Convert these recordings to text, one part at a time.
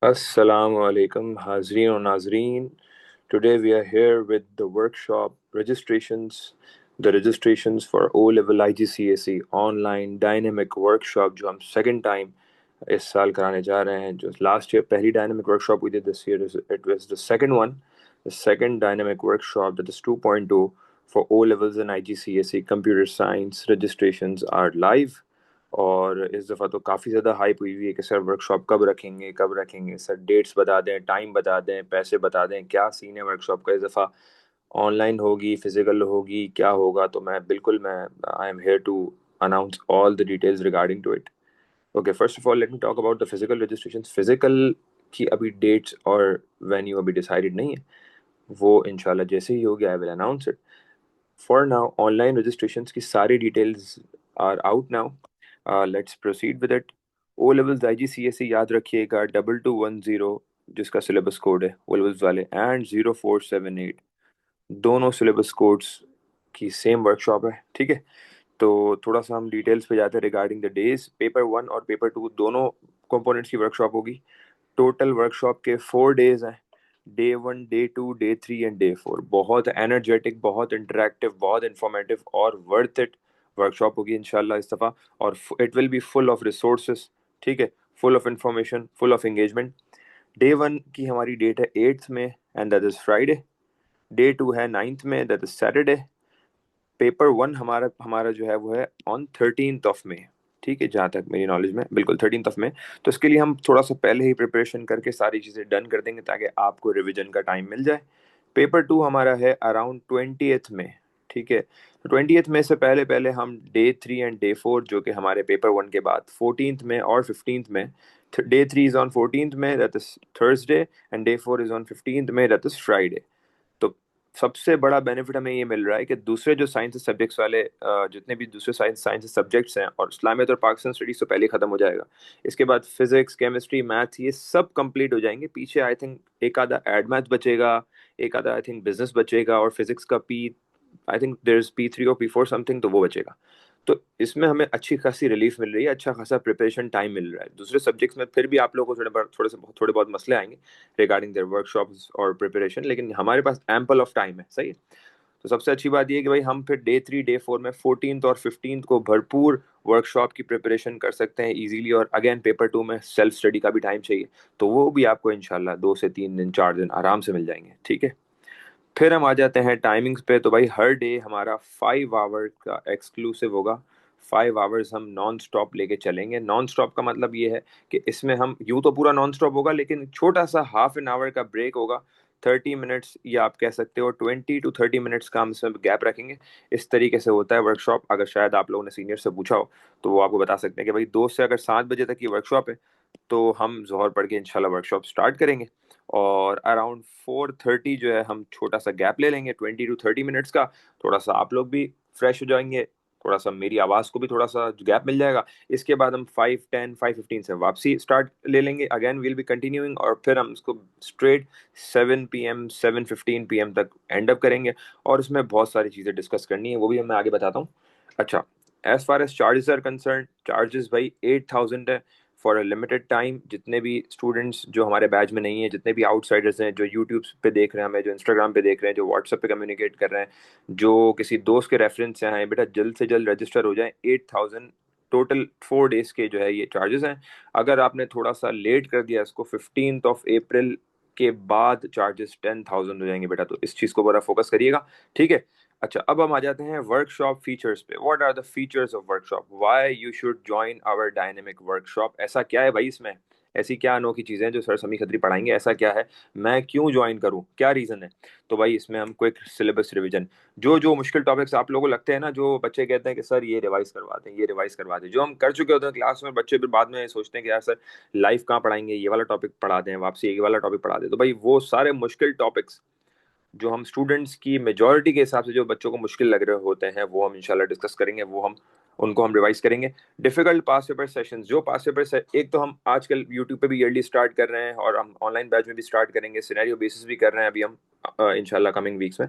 Assalamu alaikum, Hazreen or Nazreen. Today we are here with the workshop registrations, the registrations for O-level IGCSE online dynamic workshop जो हम second time इस साल कराने जा रहे हैं. जो last year पहली dynamic workshop we did, this year it was the second one, the second dynamic workshop, that is 2.2 for O-levels and IGCSE computer science. Registrations are live. और इस दफ़ा तो काफ़ी ज़्यादा हाइप हुई हुई है कि सर वर्कशॉप कब रखेंगे सर, डेट्स बता दें, टाइम बता दें, पैसे बता दें, क्या सीन है वर्कशॉप का. इस दफ़ा ऑनलाइन होगी, फिजिकल होगी, क्या होगा? तो मैं I am here to announce all the details regarding to it. Okay, first of all let me talk about the physical registration. Physical की अभी डेट्स और वेन्यू अभी डिसाइडेड नहीं है, वो इंशाल्लाह जैसे ही होगी I will announce it. For now online registration की सारी details are out now. Let's proceed with it. O levels IGCSE याद रखिएगा 2210 जिसका सिलेबस कोड है ओ लेवल्स वाले, एंड 0478 दोनों सिलेबस कोड्स की सेम वर्कशॉप है. ठीक है, तो थोड़ा सा हम डिटेल्स पे जाते हैं रिगार्डिंग द डेज. पेपर 1 और पेपर 2 दोनों कंपोनेंट्स की वर्कशॉप होगी. टोटल वर्कशॉप के 4 डेज हैं. Day 1, day 2, day 3 and day 4. बहुत एनर्जेटिक, बहुत इंटरेक्टिव, बहुत इंफॉर्मेटिव और वर्थ इट वर्कशॉप होगी इंशाल्लाह इस दफ़ा. और it will be full of resources. ठीक है, full of information, full of engagement. Day 1 की हमारी डेट है 8th में, and that is Friday. Day 2 है 9th में, दैट इज़ सैटरडे. पेपर 1 हमारा हमारा जो है वो है ऑन 13th of May. ठीक है, जहाँ तक मेरी नॉलेज में बिल्कुल 13th of May. तो इसके लिए हम थोड़ा सा पहले ही प्रिपरेशन करके सारी चीज़ें डन कर देंगे ताकि आपको रिवीजन का टाइम मिल जाए. पेपर 2 हमारा है अराउंड 20th में. ठीक है, तो 20th में से पहले पहले हम डे 3 एंड डे 4 जो कि हमारे पेपर 1 के बाद 14th में और 15th में. डे 3 इज़ ऑन 14th में, that is Thursday, and day 4 is on 15th में, दैट इज़ फ्राइडे. तो सबसे बड़ा बेनिफिट हमें ये मिल रहा है कि दूसरे जो साइंस सब्जेक्ट्स वाले जितने भी दूसरे साइंस सब्जेक्ट्स हैं, और इस्लामियत और पाकिस्तान स्टडीज तो पहले ख़त्म हो जाएगा. इसके बाद फिजिक्स, केमिस्ट्री, मैथ्स ये सब कंप्लीट हो जाएंगे. पीछे आई थिंक एक आधा एड मैथ बचेगा, एक आधा आई थिंक बिजनेस बचेगा, और फिजिक्स का P, I think there is P3 और P4 समथिंग, तो वो बचेगा. तो इसमें हमें अच्छी खासी रिलीफ मिल रही है, अच्छा खासा प्रिपरेशन टाइम मिल रहा है. दूसरे सब्जेक्ट्स में फिर भी आप लोगों को थोड़े बहुत मसले आएंगे रिगार्डिंग देयर वर्कशॉप्स और प्रिपरेशन, लेकिन हमारे पास एम्पल ऑफ टाइम है. सही है. तो सबसे अच्छी बात यह है कि भाई हम फिर डे 3 डे 4 में 14th और 15th को भरपूर वर्कशॉप की प्रिपरेशन कर सकते हैं इजीली. और अगेन पेपर 2 में सेल्फ स्टडी का भी टाइम चाहिए, तो वो भी आपको इंशाल्लाह 2 से 3 दिन 4 दिन आराम से मिल जाएंगे. ठीक है, फिर हम आ जाते हैं टाइमिंग्स पे. तो भाई हर डे हमारा 5 आवर का एक्सक्लूसिव होगा. 5 आवर्स हम नॉन स्टॉप लेके चलेंगे. नॉन स्टॉप का मतलब ये है कि इसमें हम यूं तो पूरा नॉन स्टॉप होगा, लेकिन छोटा सा हाफ एन आवर का ब्रेक होगा. 30 मिनट्स, या आप कह सकते हो 20 to 30 मिनट्स का हम इसमें गैप रखेंगे. इस तरीके से होता है वर्कशॉप. अगर शायद आप लोगों ने सीनियर से पूछा हो तो वो आपको बता सकते हैं कि भाई 2 से अगर 7 बजे तक की वर्कशॉप है तो हम जोहर पढ़ के इंशाल्लाह वर्कशॉप स्टार्ट करेंगे. और अराउंड 4:30 जो है हम छोटा सा गैप ले लेंगे 20 to 30 मिनट्स का. थोड़ा सा आप लोग भी फ्रेश हो जाएंगे, थोड़ा सा मेरी आवाज़ को भी थोड़ा सा गैप मिल जाएगा. इसके बाद हम 5:10 5:15 से वापसी स्टार्ट ले लेंगे. अगेन विल बी कंटिन्यूइंग, और फिर हम इसको स्ट्रेट 7 PM 7:15 PM तक एंड अप करेंगे. और इसमें बहुत सारी चीज़ें डिस्कस करनी है, वो भी मैं आगे बताता हूँ. अच्छा, as far as charges are concern, charges भाई 8,000 है फॉर अ लिमिटेड टाइम. जितने भी स्टूडेंट्स जो हमारे बैच में नहीं है, जितने भी आउटसाइडर्स हैं, जो यूट्यूब पे देख रहे हैं हमें, जो इंस्टाग्राम पे देख रहे हैं, जो व्हाट्सएप पे कम्युनिकेट कर रहे हैं, जो किसी दोस्त के रेफरेंस से आए, बेटा जल्द से जल्द रजिस्टर हो जाए. 8,000 टोटल 4 डेज के जो है ये चार्जेस हैं. अगर आपने थोड़ा सा लेट कर दिया इसको 15th of April के बाद चार्जेस 10,000 हो जाएंगे बेटा. तो इस चीज़ को बड़ा फोकस करिएगा. ठीक है. अच्छा, अब हम आ जाते हैं वर्कशॉप फीचर्स पे. What are the features of workshop, why you should join our dynamic workshop. ऐसा क्या है भाई इसमें, ऐसी क्या अनोखी चीज़ें हैं जो सर समी खत्री पढ़ाएंगे, ऐसा क्या है, मैं क्यों ज्वाइन करूं, क्या रीज़न है? तो भाई इसमें हम क्विक सिलेबस रिवीजन, जो जो मुश्किल टॉपिक्स आप लोगों को लगते हैं ना, जो बच्चे कहते हैं कि सर ये रिवाइज करवा दें, ये रिवाइज करवा दें, जो हम कर चुके होते हैं क्लास में, बच्चे फिर बाद में सोचते हैं कि यार सर लाइफ कहाँ पढ़ाएंगे, ये वाला टॉपिक पढ़ा दें, वापसी ये वाला टॉपिक पढ़ा दें. तो भाई वो सारे मुश्किल टॉपिक्स जो हम स्टूडेंट्स की मेजॉरिटी के हिसाब से जो बच्चों को मुश्किल लग रहे होते हैं, वो हम इंशाल्लाह डिस्कस करेंगे. वो हम उनको हम रिवाइज करेंगे। डिफिकल्ट पास पेपर सेशंस, जो पास पेपर एक तो हम आजकल यूट्यूब पे भी ईयरली स्टार्ट कर रहे हैं और हम ऑनलाइन बैच में भी स्टार्ट करेंगे, सिनेरियो बेसिस भी कर रहे हैं अभी हम इंशाल्लाह कमिंग वीक्स में।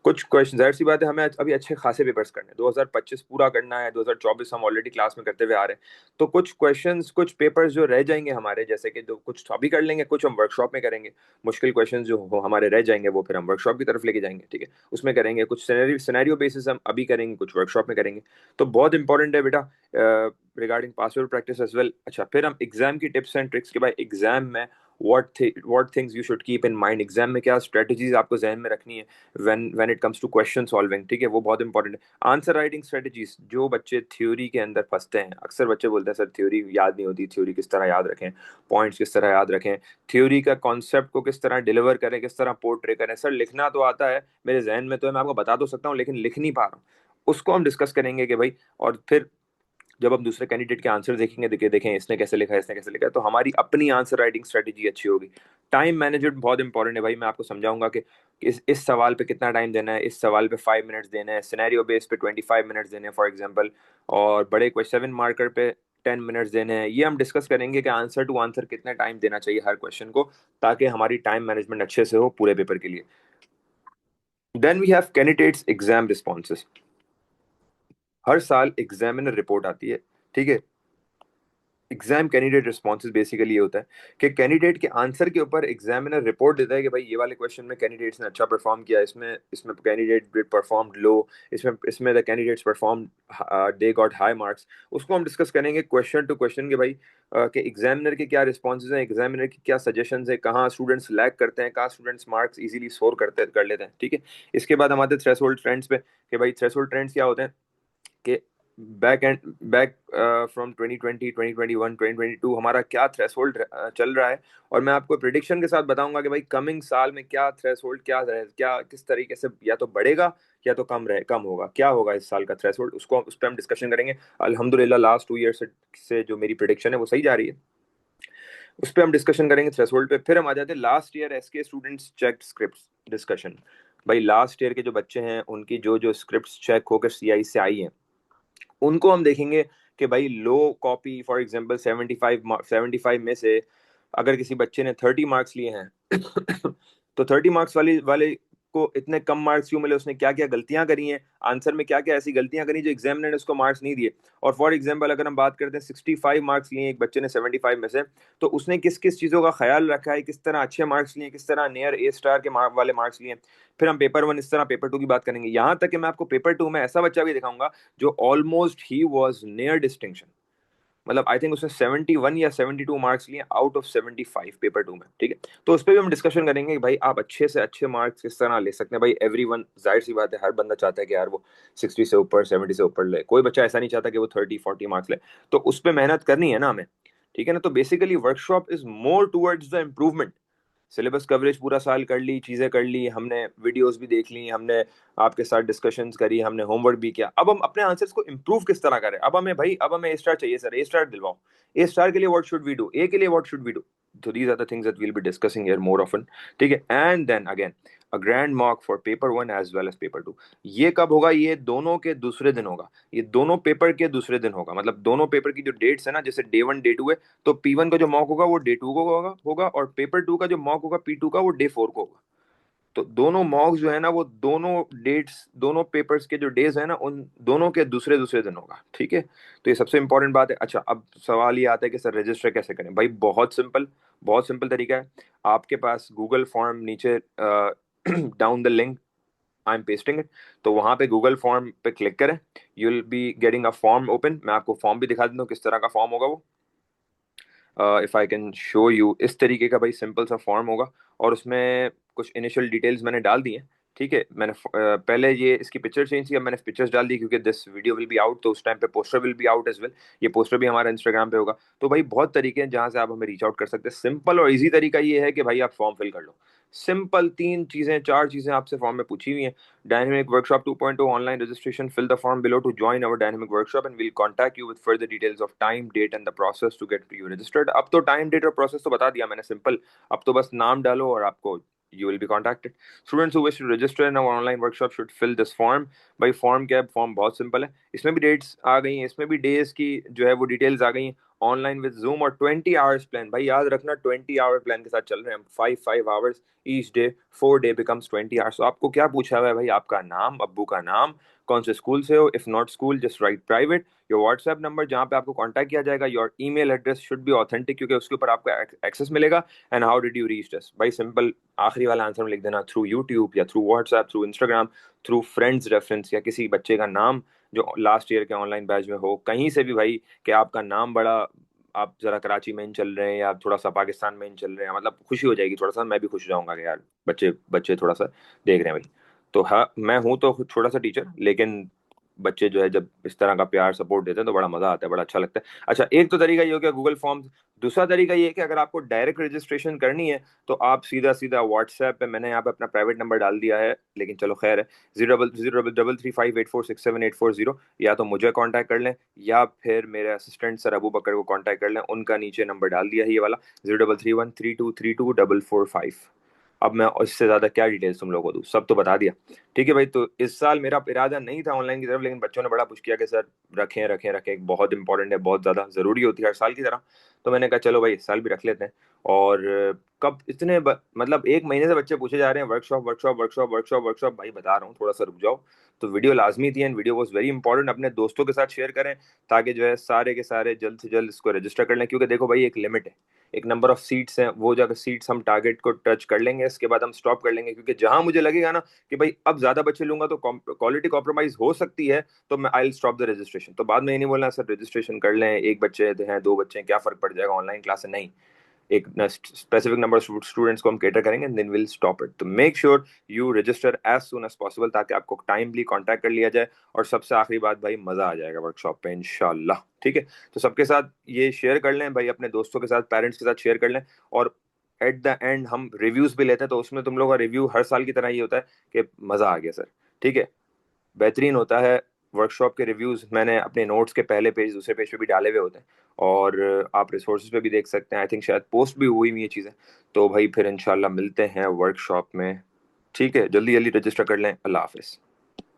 कुछ क्वेश्चन, जाहिर सी बात है हमें अभी अच्छे खासे पेपर्स करने हैं, 2025 पूरा करना है, 2024 हम ऑलरेडी क्लास में करते हुए आ रहे हैं। तो कुछ क्वेश्चंस, कुछ पेपर्स जो रह जाएंगे हमारे, जैसे कि जो कुछ तो अभी कर लेंगे, कुछ हम वर्कशॉप में करेंगे। मुश्किल क्वेश्चन जो हमारे रह जाएंगे वो फिर हम वर्कशॉप की तरफ लेके जाएंगे, ठीक है, उसमें करेंगे। कुछ सिनेरियो बेसिस हम अभी करेंगे, कुछ वर्कशॉप में करेंगे। तो बहुत इंपॉर्टेंट है बेटा regarding password practice as well. अच्छा, फिर हम एग्जाम की टिप्स एंड ट्रिक्स के बाद एग्जाम में what things you should keep in mind, exam में क्या स्ट्रेटजीज आपको जहन में रखनी है when it comes to question solving, ठीक है, वो बहुत इंपॉर्टेंट है। आंसर राइटिंग स्ट्रेटजीज, जो बच्चे थ्योरी के अंदर फंसते हैं, अक्सर बच्चे बोलते हैं सर थ्योरी याद नहीं होती, थ्योरी किस तरह याद रखें, पॉइंट्स किस तरह याद रखें, थ्योरी का कॉन्सेप्ट को किस तरह डिलीवर करें, किस तरह पोर्ट्रे करें। सर लिखना तो आता है, मेरे जहन में तो है, मैं आपको बता तो सकता हूँ, लेकिन लिख नहीं पा रहा हूँ। उसको हम डिस्कस करेंगे कि भाई, और फिर जब हम दूसरे कैंडिडेट के आंसर देखेंगे, देखें देखें इसने कैसे लिखा है, इसने कैसे लिखा है, तो हमारी अपनी आंसर राइटिंग स्ट्रेटेजी अच्छी होगी। टाइम मैनेजमेंट बहुत इंपॉर्टेंट है भाई, मैं आपको समझाऊंगा कि इस सवाल पे कितना टाइम देना है, इस सवाल पे 5 मिनट्स देना है, सिनेरियो बेस पे 25 मिनट्स देने हैं फॉर एग्जाम्पल, और बड़े क्वेश्चन 7 मार्कर पे 10 मिनट्स देने हैं। ये हम डिस्कस करेंगे कि आंसर टू आंसर कितना टाइम देना चाहिए हर क्वेश्चन को, ताकि हमारी टाइम मैनेजमेंट अच्छे से हो पूरे पेपर के लिए। Then we have candidates exam responses. हर साल एग्जामिनर रिपोर्ट आती है, ठीक है। एग्जाम कैंडिडेट रिस्पॉन्सेज बेसिकली ये होता है कि कैंडिडेट के आंसर के ऊपर एग्जामिनर रिपोर्ट देता है कि भाई ये वाले क्वेश्चन में कैंडिडेट्स ने अच्छा परफॉर्म किया, इसमें इसमें कैंडिडेट डिड परफॉर्म लो, इसमें इसमें the candidates perform, they got high marks. उसको हम डिस्कस करेंगे क्वेश्चन टू क्वेश्चन के भाई कि एग्जामिनर के क्या रिस्पॉन्सेज हैं, एग्जामिनर की क्या सजेशंस है, कहाँ स्टूडेंट्स लैग करते हैं, कहाँ स्टूडेंट्स मार्क्स इजीली स्कोर कर लेते हैं, ठीक है। इसके बाद हम आते हैं थ्रेशोल्ड ट्रेंड्स पे कि भाई थ्रेशोल्ड ट्रेंड्स क्या होते हैं कि बैक फ्रॉम 2020, 2021, 2022 हमारा क्या थ्रेशोल्ड चल रहा है, और मैं आपको प्रिडिक्शन के साथ बताऊंगा कि भाई कमिंग साल में क्या थ्रेशोल्ड क्या रहे, क्या किस तरीके से या तो बढ़ेगा या तो कम होगा, क्या होगा इस साल का थ्रेशोल्ड, उसको उस पर हम डिस्कशन करेंगे। अल्हम्दुलिल्लाह लास्ट 2 ईयर से जो मेरी प्रिडिक्शन है वो सही जा रही है, उस पर हम डिस्कशन करेंगे थ्रेशोल्ड पे। फिर हम आ जाते हैं लास्ट ईयर एसके स्टूडेंट्स चेक स्क्रिप्ट डिस्कशन। भाई लास्ट ईयर के जो बच्चे हैं उनकी जो जो स्क्रिप्ट चेक होकर सीआई से आई हैं, उनको हम देखेंगे कि भाई लो कॉपी फॉर एग्जांपल 75 में से अगर किसी बच्चे ने 30 मार्क्स लिए हैं तो 30 मार्क्स वाले को इतने कम मार्क्स क्यों मिले, उसने क्या क्या गलतियां करी हैं, आंसर में क्या क्या ऐसी गलतियां करी जो एग्जामिनर ने उसको मार्क्स नहीं दिए। और फॉर एग्जांपल अगर हम बात करते हैं 65 मार्क्स लिए एक बच्चे ने 75 में से, तो उसने किस किस चीज़ों का ख्याल रखा है, किस तरह अच्छे मार्क्स लिए, किस तरह नियर ए स्टार के वाले मार्क्स लिए। फिर हम पेपर 1 इस तरह पेपर 2 की बात करेंगे, यहाँ तक कि मैं आपको पेपर 2 में ऐसा बच्चा भी दिखाऊंगा जो almost he was near distinction, मतलब आई थिंक उसने 71 या 72 मार्क्स लिए आउट ऑफ 75 पेपर 2 में, ठीक है। तो उस पर भी हम डिस्कशन करेंगे कि भाई आप अच्छे से अच्छे मार्क्स किस तरह ले सकते हैं। भाई एवरीवन, जाहिर सी बात है हर बंदा चाहता है कि यार वो 60 से ऊपर 70 से ऊपर ले, कोई बच्चा ऐसा नहीं चाहता कि वो 30 40 मार्क्स ले। तो उस पर मेहनत करनी है ना हमें, ठीक है ना। तो basically workshop is more towards the improvement. Syllabus coverage पूरा साल कर ली, चीज़ें कर ली हमने, वीडियोस भी देख ली हमने, आपके साथ डिस्कशंस करी हमने, होमवर्क भी किया। अब हम अपने आंसर्स को इम्प्रूव किस तरह करें। अब हमें भाई, अब हमें ए स्टार चाहिए सर, ए स्टार दिलवाओ। ए स्टार के लिए what should we do, A के लिए व्हाट शुड वी डू। तो these are the things that will be discussing here more often, ठीक है। And then again a grand mock for paper 1 as well as paper 2। ये कब होगा, ये दोनों के दूसरे दिन होगा, ये दोनों पेपर के दूसरे दिन होगा, मतलब दोनों पेपर की जो डेट्स है ना, जैसे डे 1 डे 2 है, तो P1 का जो मॉक होगा वो डे 2 को होगा और पेपर 2 का जो मॉक होगा P2 का वो डे 4 को होगा। तो दोनों मॉक्स जो है ना, वो दोनों डेट्स, दोनों पेपर्स के जो डेज है ना, उन दोनों के दूसरे दूसरे दिन होगा, ठीक है। तो ये सबसे इंपॉर्टेंट बात है। अच्छा, अब सवाल ये आता है कि सर रजिस्टर कैसे करें। भाई बहुत सिंपल, बहुत सिंपल तरीका है। आपके पास गूगल फॉर्म नीचे down the link I am pasting it, तो वहां पे गूगल फॉर्म पे क्लिक करें, you will be getting a form open. मैं आपको फॉर्म भी दिखा देता हूँ किस तरह का फॉर्म होगा वो। If I can show you, इस तरीके का भाई सिंपल सा फॉर्म होगा, और उसमें कुछ इनिशियल डिटेल्स मैंने डाल दी हैं, ठीक है। मैंने पहले ये इसकी पिक्चर चेंज किया, मैंने पिक्चर्स डाल दी क्योंकि this video will be out, तो उस टाइम पे poster will be out as well. ये पोस्टर भी हमारा इंस्टाग्राम पे होगा। तो भाई बहुत तरीके हैं जहां से आप हमें रीच आउट कर सकते हैं। सिंपल और इजी तरीका ये है कि भाई आप फॉर्म फिल कर लो। सिंपल 3 चीजें 4 चीजें आपसे फॉर्म में पूछी हुई हैं। Dynamic Workshop 2.0 online registration. Fill the form below to join our dynamic workshop and we'll contact you with further details of time, date and the process to get you registered. अब तो time date और process तो बता दिया मैंने, simple. अब तो बस नाम डालो और आपको you will be contacted. Students who wish to register in our online workshop should fill this form. भाई फॉर्म क्या है? फॉर्म बहुत सिंपल है, इसमें भी डेट्स आ गई हैं, इसमें भी डेज की जो है वो डिटेल्स आ गई हैं। ऑनलाइन विद जूम और 20 आवर्स प्लान, भाई याद रखना 20 आवर प्लान के साथ चल रहे हैं हम, 5 5 hours each day, 4 day becomes 20 hours. तो आपको क्या पूछा हुआ है भाई? आपका नाम, अब्बू का नाम, कौन से स्कूल से हो, if not school just right private, your WhatsApp number जहाँ पे आपको कांटेक्ट किया जाएगा, your email address should be authentic क्योंकि उसके ऊपर आपको एक्सेस मिलेगा, and how did you reach this. भाई सिंपल, आखिरी वाला आंसर में लिख देना थ्रू यूट्यूब या through WhatsApp, through Instagram, through friends reference, या किसी बच्चे का नाम जो लास्ट ईयर के ऑनलाइन बैच में हो, कहीं से भी भाई, कि आपका नाम बड़ा, आप जरा कराची में इन चल रहे हैं या थोड़ा सा पाकिस्तान में इन चल रहे हैं, मतलब खुशी हो जाएगी थोड़ा सा, मैं भी खुश हो जाऊंगा कि यार बच्चे बच्चे थोड़ा सा देख रहे हैं भाई। तो हाँ, मैं हूँ तो छोटा सा टीचर, लेकिन बच्चे जो है जब इस तरह का प्यार सपोर्ट देते हैं तो बड़ा मजा आता है, बड़ा अच्छा लगता है। अच्छा, एक तो तरीका ये हो गया गूगल फॉर्म्स। दूसरा तरीका ये है कि अगर आपको डायरेक्ट रजिस्ट्रेशन करनी है तो आप सीधा सीधा व्हाट्सएप पे, मैंने यहाँ पे अपना प्राइवेट नंबर डाल दिया है लेकिन चलो खैर है, 0003358467840, या तो मुझे कांटेक्ट कर लें या फिर मेरे असिस्टेंट सर अबू बकर को कांटेक्ट कर लें, उनका नीचे नंबर डाल दिया है ये वाला, 0331323244। अब मैं इससे ज्यादा क्या डिटेल्स तुम लोगों को दूं, सब तो बता दिया। ठीक है भाई, तो इस साल मेरा इरादा नहीं था ऑनलाइन की तरफ, लेकिन बच्चों ने बड़ा पुश किया कि सर रखें रखें रखें, एक बहुत इंपॉर्टेंट है, बहुत ज्यादा जरूरी होती है हर साल की तरह। तो मैंने कहा चलो भाई इस साल भी रख लेते हैं। और कब इतने मतलब एक महीने से बच्चे पूछे जा रहे हैं workshop workshop workshop workshop workshop, भाई बता रहा हूँ थोड़ा सा रुक जाओ। तो वीडियो लाजमी थी, and video was very important, अपने दोस्तों के साथ शेयर करें ताकि जो है सारे के सारे जल्द से जल्द इसको रजिस्टर कर लें, क्योंकि देखो भाई एक लिमिट है, एक नंबर ऑफ सीट्स हैं, वो जगह सीट्स हम टारगेट को टच कर लेंगे, इसके बाद हम स्टॉप कर लेंगे, क्योंकि जहां मुझे लगेगा ना कि भाई अब ज्यादा बच्चे लूंगा तो क्वालिटी कॉम्प्रोमाइज हो सकती है, तो मैं आई स्टॉप द रजिस्ट्रेशन। तो बाद में ये नहीं बोलना सर रजिस्ट्रेशन कर लें, एक बच्चे हैं, दो बच्चे हैं, क्या फर्क पड़ जाएगा ऑनलाइन क्लास से, नहीं, एक स्पेसिफिक नंबर ऑफ स्टूडेंट्स को हम केटर करेंगे, देन विल स्टॉप इट। तो make sure you register as soon as possible ताकि आपको टाइमली कांटेक्ट कर लिया जाए। और सबसे आखिरी बात भाई, मजा आ जाएगा वर्कशॉप पे इंशाल्लाह, ठीक है? तो सबके साथ ये शेयर कर लें भाई, अपने दोस्तों के साथ, पेरेंट्स के साथ शेयर कर लें। और एट द एंड हम रिव्यूज भी लेते हैं, तो उसमें तुम लोग का रिव्यू हर साल की तरह ये होता है कि मजा आ गया सर, ठीक है, बेहतरीन होता है। वर्कशॉप के रिव्यूज मैंने अपने नोट्स के पहले पेज, दूसरे पेज पे भी डाले हुए होते हैं, और आप रिसोर्सेज पे भी देख सकते हैं, आई थिंक शायद पोस्ट भी हुई हुई ये चीज़ें। तो भाई फिर इंशाल्लाह मिलते हैं वर्कशॉप में, ठीक है? जल्दी जल्दी रजिस्टर कर लें। अल्लाह हाफिज़।